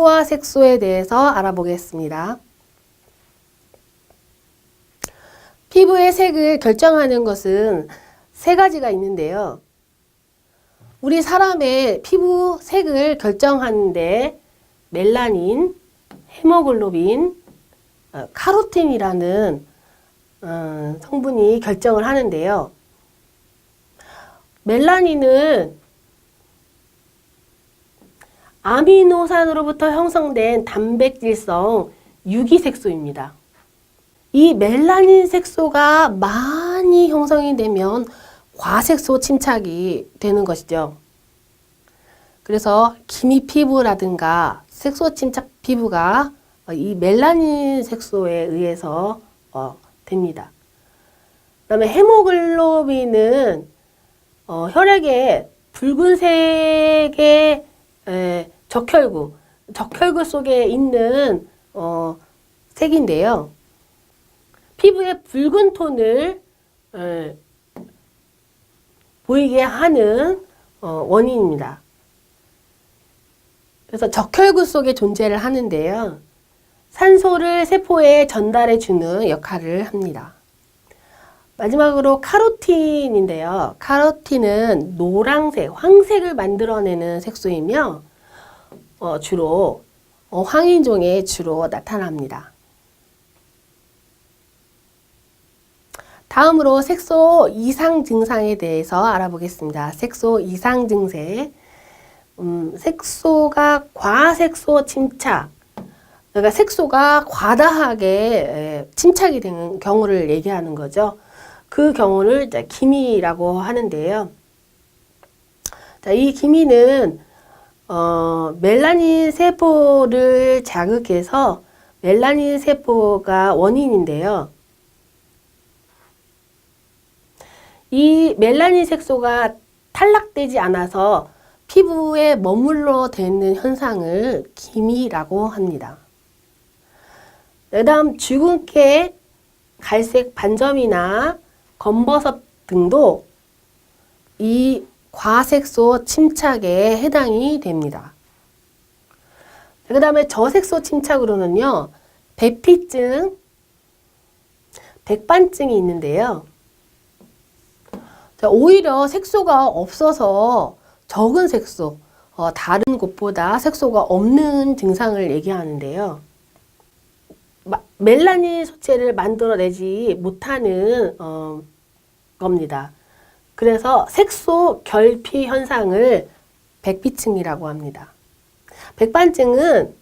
피부와 색소에 대해서 알아보겠습니다. 피부의 색을 결정하는 것은 세 가지가 있는데요. 우리 사람의 피부 색을 결정하는데 멜라닌, 헤모글로빈, 카로틴이라는 성분이 결정을 하는데요. 멜라닌은 아미노산으로부터 형성된 단백질성 유기색소입니다. 이 멜라닌 색소가 많이 형성이 되면 과색소 침착이 되는 것이죠. 그래서 기미 피부라든가 색소 침착 피부가 이 멜라닌 색소에 의해서 됩니다. 그 다음에 헤모글로빈은 혈액에 붉은색의 적혈구 속에 있는 색인데요. 피부의 붉은 톤을 보이게 하는 원인입니다. 그래서 적혈구 속에 존재를 하는데요. 산소를 세포에 전달해 주는 역할을 합니다. 마지막으로 카로틴인데요. 카로틴은 노란색, 황색을 만들어내는 색소이며 주로 황인종에 주로 나타납니다. 다음으로 색소 이상 증상에 대해서 알아보겠습니다. 색소 이상 증세. 색소가 과색소 침착. 그러니까 색소가 과다하게 침착이 되는 경우를 얘기하는 거죠. 그 경우를 기미라고 하는데요. 자, 이 기미는 멜라닌 세포를 자극해서 멜라닌 세포가 원인인데요. 이 멜라닌 색소가 탈락되지 않아서 피부에 머물러 있는 현상을 기미라고 합니다. 그 다음 주근깨, 갈색 반점이나 검버섯 등도 이 과색소 침착에 해당이 됩니다. 그 다음에 저색소 침착으로는요, 백피증, 백반증이 있는데요. 오히려 색소가 없어서 적은 색소, 다른 곳보다 색소가 없는 증상을 얘기하는데요. 멜라닌 소체를 만들어내지 못하는 겁니다. 그래서 색소 결핍 현상을 백피증이라고 합니다. 백반증은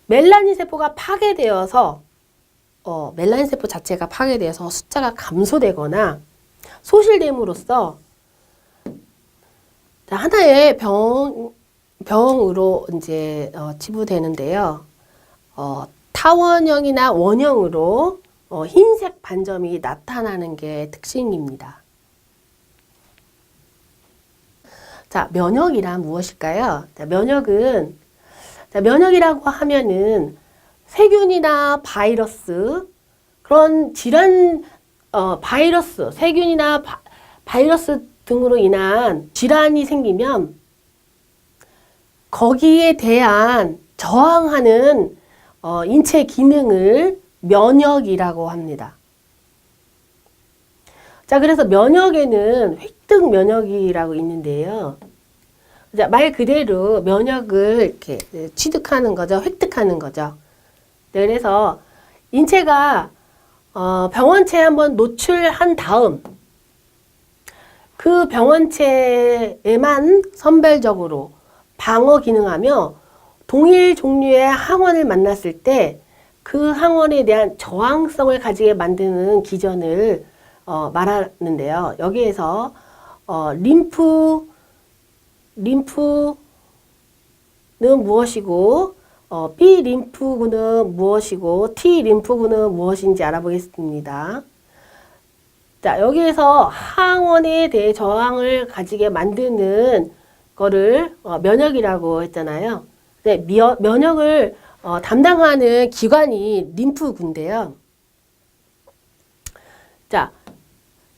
멜라닌 세포가 파괴되어서 멜라닌 세포 자체가 파괴되어서 숫자가 감소되거나 소실됨으로써 하나의 병으로 이제 치부되는데요. 타원형이나 원형으로 흰색 반점이 나타나는 게 특징입니다. 자, 면역이란 무엇일까요? 자, 면역이라고 하면은 세균이나 바이러스, 그런 질환, 바이러스, 세균이나 바이러스 등으로 인한 질환이 생기면 거기에 대한 저항하는 인체 기능을 면역이라고 합니다. 자, 그래서 면역에는 획득 면역이라고 있는데요. 자, 말 그대로 면역을 이렇게 취득하는 거죠. 획득하는 거죠. 네, 그래서 인체가 병원체에 한번 노출한 다음 그 병원체에만 선별적으로 방어 기능하며 동일 종류의 항원을 만났을 때 그 항원에 대한 저항성을 가지게 만드는 기전을 말하는데요. 여기에서 림프는 무엇이고 B 림프군은 무엇이고 T 림프군은 무엇인지 알아보겠습니다. 자, 여기에서 항원에 대해 저항을 가지게 만드는 거를 면역이라고 했잖아요. 네, 면역을 담당하는 기관이 림프군데요. 자,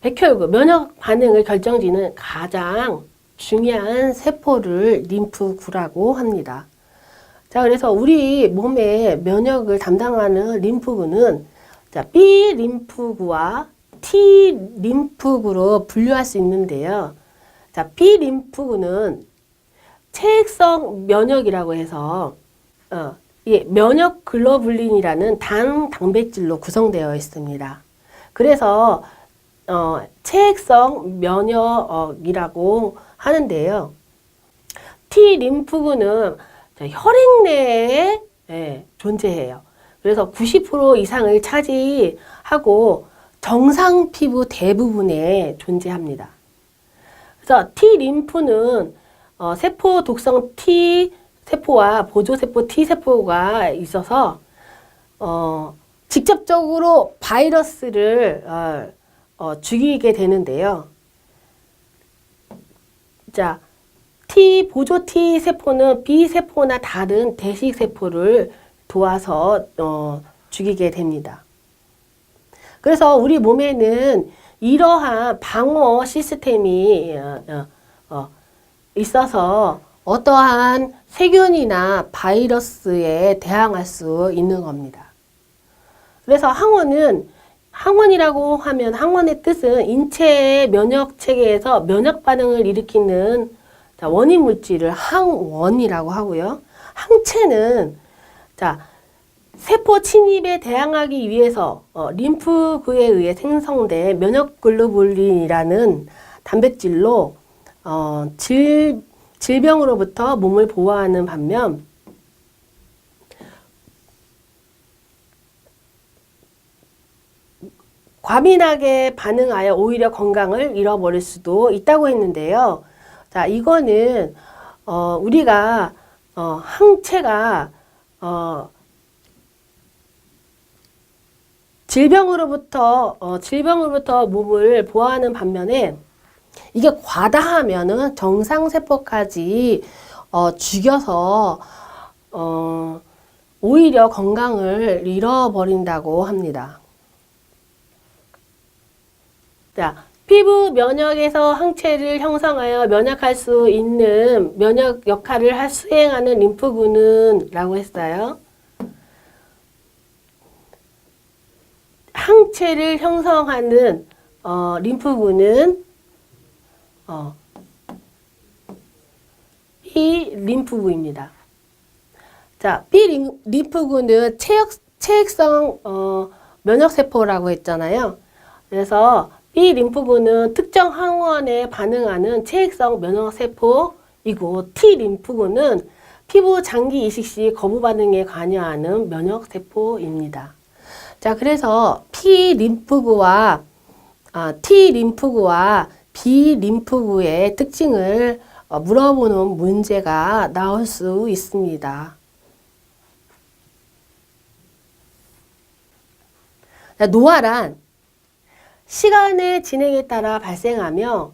백혈구, 면역 반응을 결정짓는 가장 중요한 세포를 림프구라고 합니다. 자, 그래서 우리 몸의 면역을 담당하는 림프구는 자, B 림프구와 T 림프구로 분류할 수 있는데요. 자, B 림프구는 체액성 면역이라고 해서 이 면역 글로불린이라는 단백질로 구성되어 있습니다. 그래서 체액성 면역이라고 하는데요. T 림프구는 혈액 내에 존재해요. 그래서 90% 이상을 차지하고 정상 피부 대부분에 존재합니다. 그래서 T 림프는 세포 독성 T 세포와 보조세포 T 세포가 있어서 직접적으로 바이러스를 죽이게 되는데요. 자, 보조 T 세포는 B 세포나 다른 대식 세포를 도와서 죽이게 됩니다. 그래서 우리 몸에는 이러한 방어 시스템이 있어서 어떠한 세균이나 바이러스에 대항할 수 있는 겁니다. 그래서 항원이라고 하면 항원의 뜻은 인체의 면역 체계에서 면역 반응을 일으키는 원인 물질을 항원이라고 하고요. 항체는 세포 침입에 대항하기 위해서 림프구에 의해 생성된 면역 글로불린이라는 단백질로 질병으로부터 몸을 보호하는 반면 과민하게 반응하여 오히려 건강을 잃어버릴 수도 있다고 했는데요. 자, 이거는 우리가 항체가 질병으로부터 몸을 보호하는 반면에 이게 과다하면은 정상세포까지 죽여서 오히려 건강을 잃어버린다고 합니다. 자, 피부 면역에서 항체를 형성하여 면역할 수 있는 면역 역할을 수행하는 림프구는 라고 했어요. 항체를 형성하는 림프구는 B 림프구입니다. 자, B 림프구는 체액성 면역세포라고 했잖아요. 그래서 B 림프구는 특정 항원에 반응하는 체액성 면역세포이고 T 림프구는 피부 장기 이식 시 거부 반응에 관여하는 면역세포입니다. 자, 그래서 T 림프구와 B 림프구의 특징을 물어보는 문제가 나올 수 있습니다. 자, 노화란 시간의 진행에 따라 발생하며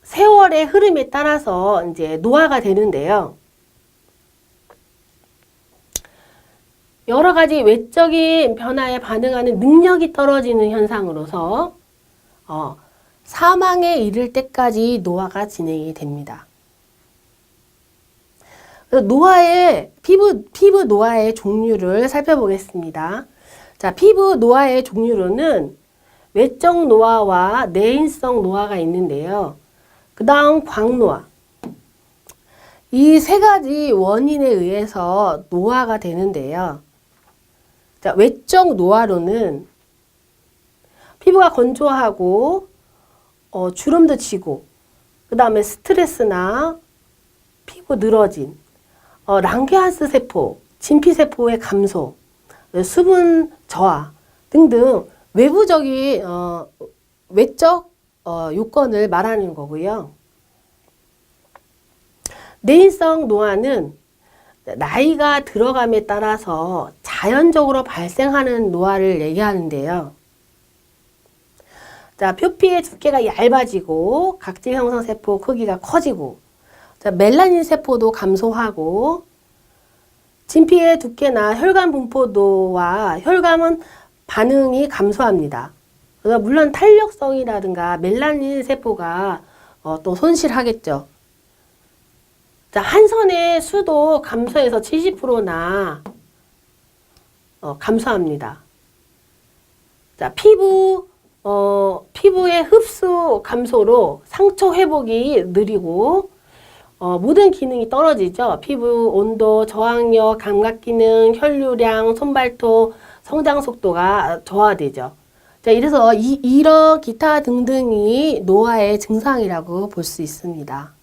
세월의 흐름에 따라서 이제 노화가 되는데요. 여러 가지 외적인 변화에 반응하는 능력이 떨어지는 현상으로서 사망에 이를 때까지 노화가 진행이 됩니다. 피부 노화의 종류를 살펴보겠습니다. 자, 피부 노화의 종류로는 외적 노화와 내인성 노화가 있는데요. 그 다음 광노화. 이 세 가지 원인에 의해서 노화가 되는데요. 자, 외적 노화로는 피부가 건조하고 주름도 지고 그 다음에 스트레스나 피부 늘어짐, 랑게한스 세포, 진피세포의 감소, 수분 저하 등등 외부적인 외적 요건을 말하는 거고요. 내인성 노화는 나이가 들어감에 따라서 자연적으로 발생하는 노화를 얘기하는데요. 자, 표피의 두께가 얇아지고 각질 형성 세포 크기가 커지고, 자, 멜라닌 세포도 감소하고, 진피의 두께나 혈관 분포도와 혈관은 반응이 감소합니다. 그래서 물론 탄력성이라든가 멜라닌 세포가 또 손실하겠죠. 자, 자, 한선의 수도 감소해서 70%나 감소합니다. 자, 피부의 흡수 감소로 상처 회복이 느리고 모든 기능이 떨어지죠. 피부 온도, 저항력, 감각 기능, 혈류량, 손발톱, 성장 속도가 저하되죠. 자, 이래서 이런 기타 등등이 노화의 증상이라고 볼 수 있습니다.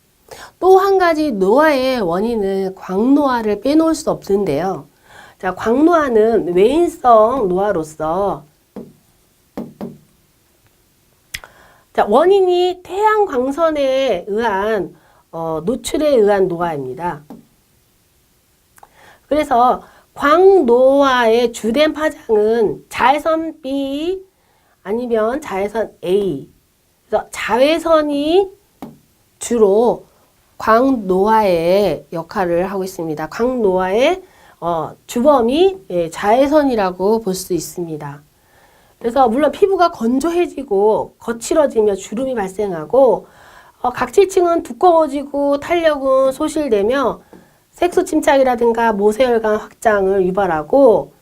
또 한 가지 노화의 원인은 광노화를 빼놓을 수 없는데요. 자, 광노화는 외인성 노화로서 자, 원인이 태양 광선에 의한 노출에 의한 노화입니다. 그래서 광노화의 주된 파장은 자외선 B 아니면 자외선 A. 그래서 자외선이 주로 광노화의 역할을 하고 있습니다. 광노화의 주범이 자외선이라고 볼 수 있습니다. 그래서 물론 피부가 건조해지고 거칠어지며 주름이 발생하고 각질층은 두꺼워지고 탄력은 소실되며 색소 침착이라든가 모세혈관 확장을 유발하고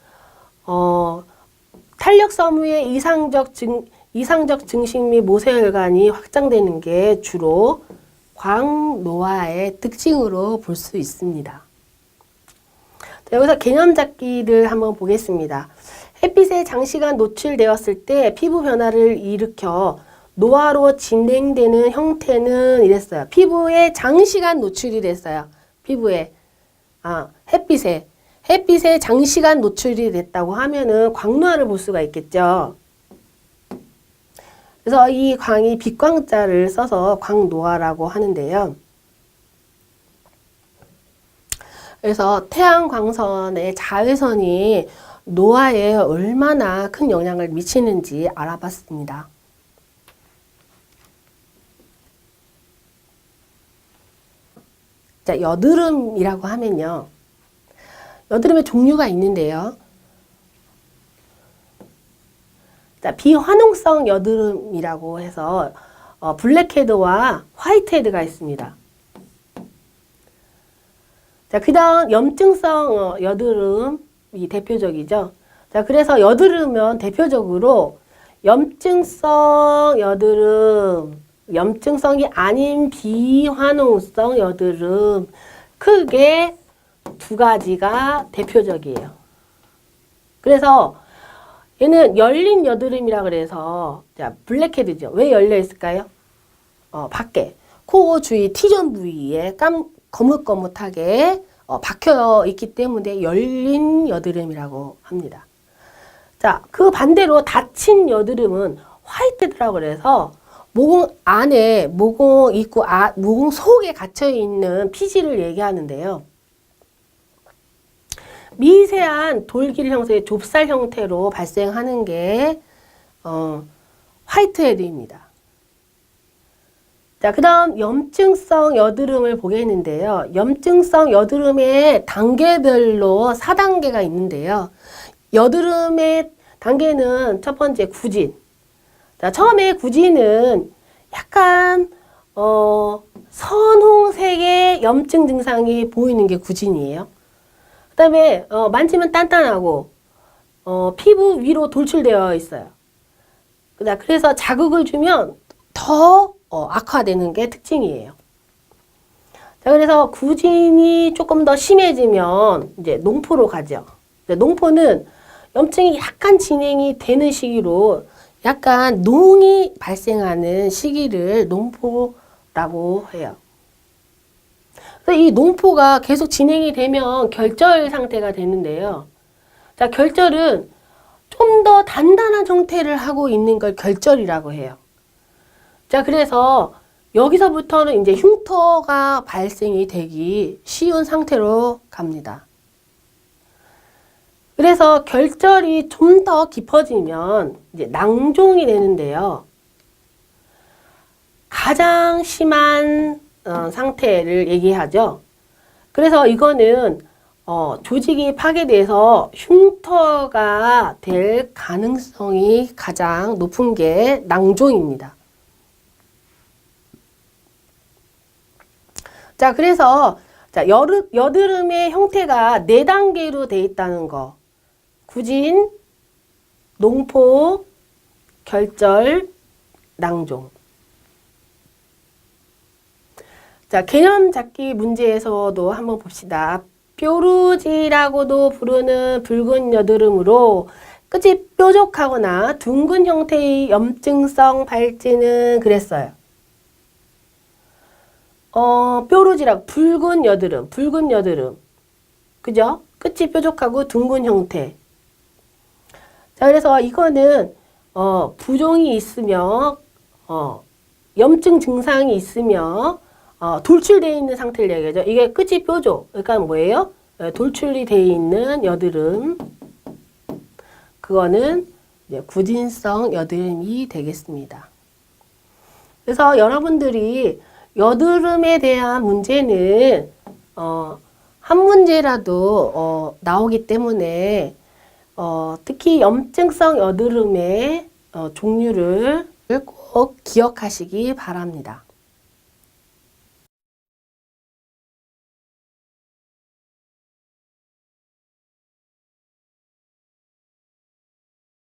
탄력 섬유의 이상적 증식 및 모세혈관이 확장되는 게 주로 광노화의 특징으로 볼 수 있습니다. 자, 여기서 개념 잡기를 한번 보겠습니다. 햇빛에 장시간 노출되었을 때 피부 변화를 일으켜 노화로 진행되는 형태는 이랬어요. 피부에 장시간 노출이 됐어요. 햇빛에 장시간 노출이 됐다고 하면은 광노화를 볼 수가 있겠죠. 그래서 이 광이 빛광자를 써서 광노화라고 하는데요. 그래서 태양 광선의 자외선이 노화에 얼마나 큰 영향을 미치는지 알아봤습니다. 자, 여드름이라고 하면요. 여드름의 종류가 있는데요. 자, 비환홍성 여드름이라고 해서 블랙헤드와 화이트헤드가 있습니다. 자, 그 다음 염증성 여드름이 대표적이죠. 자, 그래서 여드름은 대표적으로 염증성 여드름, 염증성이 아닌 비환홍성 여드름, 크게 두 가지가 대표적이에요. 그래서 얘는 열린 여드름이라 그래서 자, 블랙헤드죠. 왜 열려 있을까요? 밖에 코 주위 T존 부위에 거뭇거뭇하게 박혀 있기 때문에 열린 여드름이라고 합니다. 자, 그 반대로 닫힌 여드름은 화이트헤드라고 그래서 모공 안에 모공 입구 모공 속에 갇혀 있는 피지를 얘기하는데요. 미세한 돌길 형성의 좁쌀 형태로 발생하는 게 화이트헤드입니다. 자, 그 다음 염증성 여드름을 보겠는데요. 염증성 여드름의 단계별로 4단계가 있는데요. 여드름의 단계는 첫 번째 구진. 자, 처음에 구진은 약간 선홍색의 염증 증상이 보이는 게 구진이에요. 그 다음에 만지면 단단하고 피부 위로 돌출되어 있어요. 그래서 자극을 주면 더 악화되는 게 특징이에요. 자, 그래서 구진이 조금 더 심해지면 이제 농포로 가죠. 농포는 염증이 약간 진행이 되는 시기로 약간 농이 발생하는 시기를 농포라고 해요. 그래서 이 농포가 계속 진행이 되면 결절 상태가 되는데요. 자, 결절은 좀 더 단단한 형태를 하고 있는 걸 결절이라고 해요. 자, 그래서 여기서부터는 이제 흉터가 발생이 되기 쉬운 상태로 갑니다. 그래서 결절이 좀 더 깊어지면 이제 낭종이 되는데요. 가장 심한 상태를 얘기하죠. 그래서 이거는 조직이 파괴돼서 흉터가 될 가능성이 가장 높은 게 낭종입니다. 자, 그래서 자, 여드름의 형태가 4단계로 돼 있다는 거. 구진, 농포, 결절, 낭종. 자, 개념 잡기 문제에서도 한번 봅시다. 뾰루지라고도 부르는 붉은 여드름으로 끝이 뾰족하거나 둥근 형태의 염증성 발진은 그랬어요. 뾰루지라고 붉은 여드름. 그죠? 끝이 뾰족하고 둥근 형태. 자, 그래서 이거는 부종이 있으며 염증 증상이 있으며 돌출되어 있는 상태를 얘기하죠. 이게 끝이 뾰족. 그러니까 뭐예요? 돌출이 되어 있는 여드름. 그거는 이제 구진성 여드름이 되겠습니다. 그래서 여러분들이 여드름에 대한 문제는 한 문제라도 나오기 때문에 특히 염증성 여드름의 종류를 꼭 기억하시기 바랍니다.